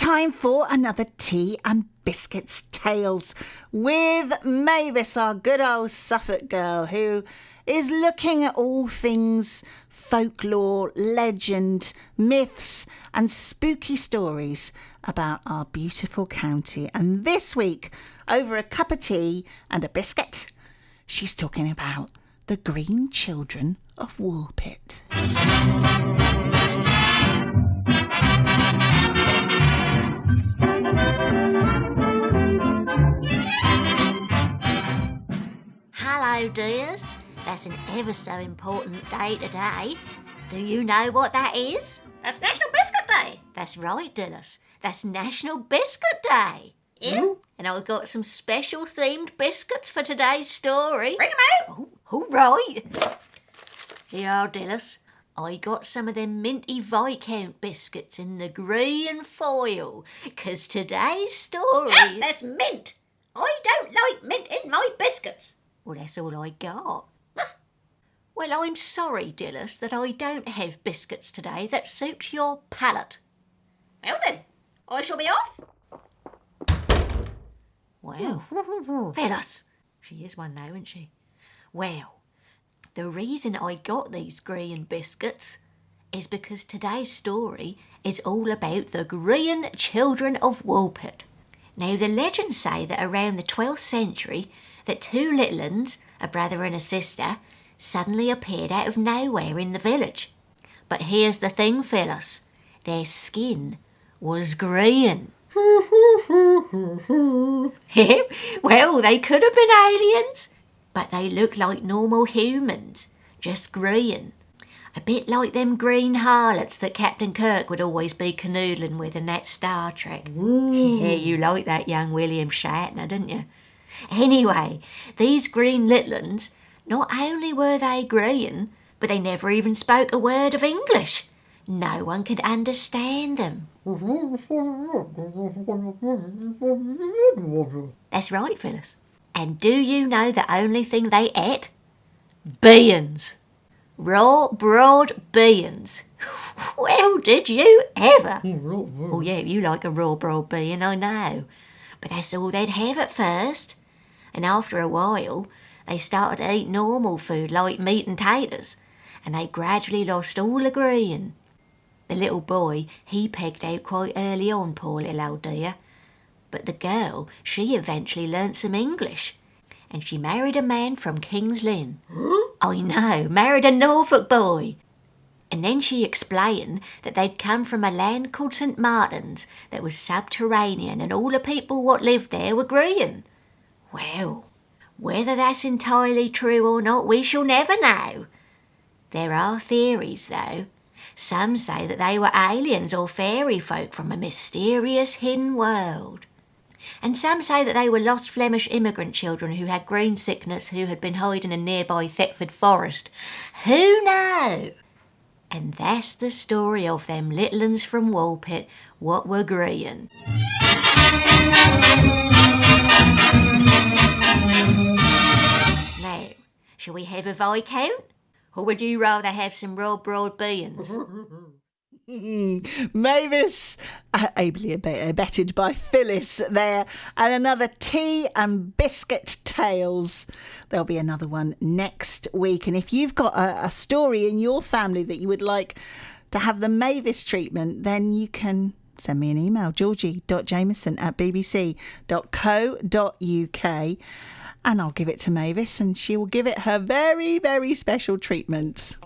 time for another Tea and Biscuit Tales with Mavis, our good old Suffolk girl, who is looking at all things folklore, legend, myths and spooky stories about our beautiful county. And this week, over a cup of tea and a biscuit, she's talking about the Green Children of Woolpit. Hello dears, that's an ever so important day today. Do you know what that is? That's National Biscuit Day. That's right, Dillis. That's National Biscuit Day. Yeah? And I've got some special themed biscuits for today's story. Bring 'em out. Oh, all right. Here are, Dillis. I got some of them minty Viscount biscuits in the green foil, 'cause today's story... Ah, that's mint. I don't like mint in my biscuits. Well, that's all I got. Well, I'm sorry, Dillis, that I don't have biscuits today that suit your palate. Well then, I shall be off. Well, Phyllis. She is one now, isn't she? Well, the reason I got these green biscuits is because today's story is all about the Green Children of Woolpit. Now, the legends say that around the 12th century, that two little uns, a brother and a sister, suddenly appeared out of nowhere in the village. But here's the thing, Phyllis. Their skin was green. Well, they could have been aliens, but they looked like normal humans, just green. A bit like them green harlots that Captain Kirk would always be canoodling with in that Star Trek. Yeah, you like that young William Shatner, didn't you? Anyway, these green little uns, not only were they green, but they never even spoke a word of English. No one could understand them. That's right, Phyllis. And do you know the only thing they ate? Beans. Raw, broad beans. Well, did you ever? Oh, yeah, you like a raw, broad bean, I know. But that's all they'd have at first. And after a while, they started to eat normal food like meat and taters, and they gradually lost all the green. The little boy, he pegged out quite early on, poor little old dear. But the girl, she eventually learnt some English, and she married a man from King's Lynn. I know, married a Norfolk boy. And then she explained that they'd come from a land called St. Martin's that was subterranean, and all the people what lived there were green. Well, whether that's entirely true or not, we shall never know. There are theories, though. Some say that they were aliens or fairy folk from a mysterious hidden world. And some say that they were lost Flemish immigrant children who had green sickness who had been hiding in nearby Thetford Forest. Who knows? And that's the story of them little uns from Woolpit what were green. Now, shall we have a Viscount? Or would you rather have some raw broad beans? Mavis, ably abetted by Phyllis there, and another Tea and Biscuit Tales. There'll be another one next week. And if you've got a story in your family that you would like to have the Mavis treatment, then you can send me an email, georgie.jameson@bbc.co.uk, and I'll give it to Mavis and she will give it her very, very special treatment.